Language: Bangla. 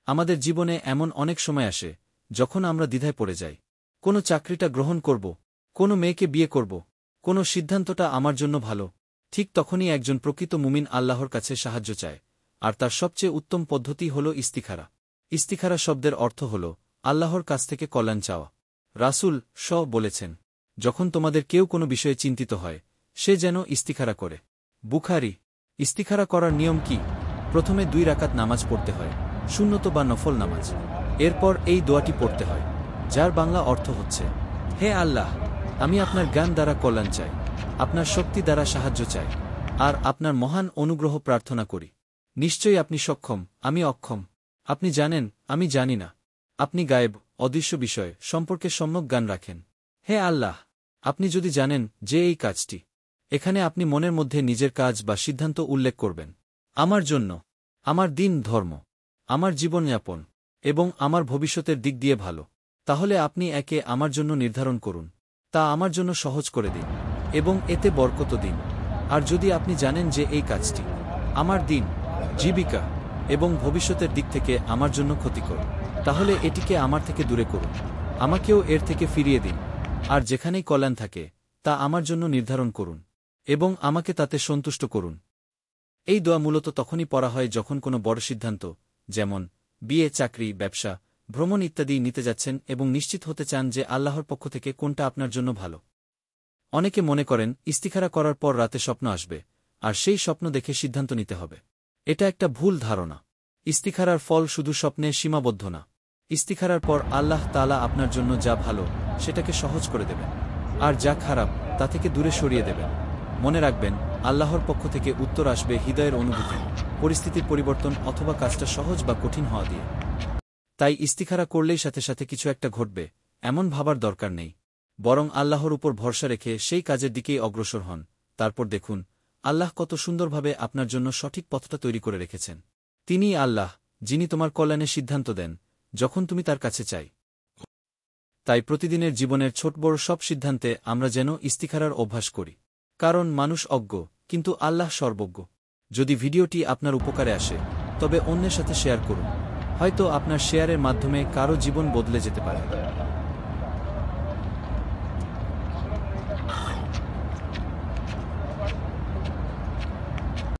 আমাদের জীবনে এমন অনেক সময় আসে যখন আমরা দ্বিধায় পড়ে যাই। কোনো চাকরিটা গ্রহণ করব, কোনো মেয়েকে বিয়ে করব, কোনো সিদ্ধান্তটা আমার জন্য ভালো। ঠিক তখনই একজন প্রকৃত মুমিন আল্লাহর কাছে সাহায্য চায়, আর তার সবচেয়ে উত্তম পদ্ধতি হল ইস্তিখারা। ইস্তিখারা শব্দের অর্থ হল আল্লাহর কাছ থেকে কল্যাণ চাওয়া। রাসূল বলেছেন, যখন তোমাদের কেউ কোনো বিষয়ে চিন্তিত হয়, সে যেন ইস্তিখারা করে। বুখারী। ইস্তিখারা করার নিয়ম কি? প্রথমে 2 রাকাত নামাজ পড়তে হয়, সুন্নত বা নফল নামাজ। এরপর এই দোয়াটি পড়তে হয়, যার বাংলা অর্থ হচ্ছে, হে আল্লাহ, আমি আপনার জ্ঞান দ্বারা কল্যাণ চাই, আপনার শক্তি দ্বারা সাহায্য চাই, আর আপনার মহান অনুগ্রহ প্রার্থনা করি। নিশ্চয়ই আপনি সক্ষম, আমি অক্ষম। আপনি জানেন, আমি জানি না। আপনি গায়েব, অদৃশ্য বিষয় সম্পর্কে সম্যক জ্ঞান রাখেন। হে আল্লাহ, আপনি যদি জানেন যে এই কাজটি, এখানে আপনি মনের মধ্যে নিজের কাজ বা সিদ্ধান্ত উল্লেখ করবেন, আমার জন্য, আমার দিন ধর্ম, আমার জীবনযাপন এবং আমার ভবিষ্যতের দিক দিয়ে ভালো, তাহলে আপনি একে আমার জন্য নির্ধারণ করুন, তা আমার জন্য সহজ করে দিন এবং এতে বরকত দিন। আর যদি আপনি জানেন যে এই কাজটি আমার দিন, জীবিকা এবং ভবিষ্যতের দিক থেকে আমার জন্য ক্ষতিকর, তাহলে এটিকে আমার থেকে দূরে করুন, আমাকেও এর থেকে ফিরিয়ে দিন। আর যেখানেই কল্যাণ থাকে তা আমার জন্য নির্ধারণ করুন এবং আমাকে তাতে সন্তুষ্ট করুন। এই দোয়া মূলত তখনই পড়া হয় যখন কোনো বড় সিদ্ধান্ত, যেমন বিয়ে, চাকরি, ব্যবসা, ভ্রমণ ইত্যাদি নিতে যাচ্ছেন এবং নিশ্চিত হতে চান যে আল্লাহর পক্ষ থেকে কোনটা আপনার জন্য ভালো। অনেকে মনে করেন ইস্তিখারা করার পর রাতে স্বপ্ন আসবে, আর সেই স্বপ্ন দেখে সিদ্ধান্ত নিতে হবে। এটা একটা ভুল ধারণা। ইস্তিখারার ফল শুধু স্বপ্নে সীমাবদ্ধ না। ইস্তিখারার পর আল্লাহ তাআলা আপনার জন্য যা ভালো সেটাকে সহজ করে দেবেন, আর যা খারাপ তা থেকে দূরে সরিয়ে দেবেন। মনে রাখবেন, আল্লাহর পক্ষ থেকে উত্তর আসবে হৃদয়ের অনুভূতি, পরিস্থিতির পরিবর্তন অথবা কাজটা সহজ বা কঠিন হওয়া দিয়ে। তাই ইস্তিখারা করলেই সাথে সাথে কিছু একটা ঘটবে এমন ভাবার দরকার নেই, বরং আল্লাহর উপর ভরসা রেখে সেই কাজের দিকেই অগ্রসর হন। তারপর দেখুন আল্লাহ কত সুন্দরভাবে আপনার জন্য সঠিক পথটা তৈরি করে রেখেছেন। তিনিই আল্লাহ, যিনি তোমার কল্যাণের সিদ্ধান্ত দেন যখন তুমি তার কাছে চাই। তাই প্রতিদিনের জীবনের ছোট বড় সব সিদ্ধান্তে আমরা যেন ইস্তিখারার অভ্যাস করি, কারণ মানুষ অজ্ঞ, কিন্তু আল্লাহ সর্বজ্ঞ। যদি ভিডিওটি আপনার উপকারে আসে, তবে অন্যের সাথে শেয়ার করুন। হয়তো আপনার শেয়ারের মাধ্যমে কারো জীবন বদলে যেতে পারে।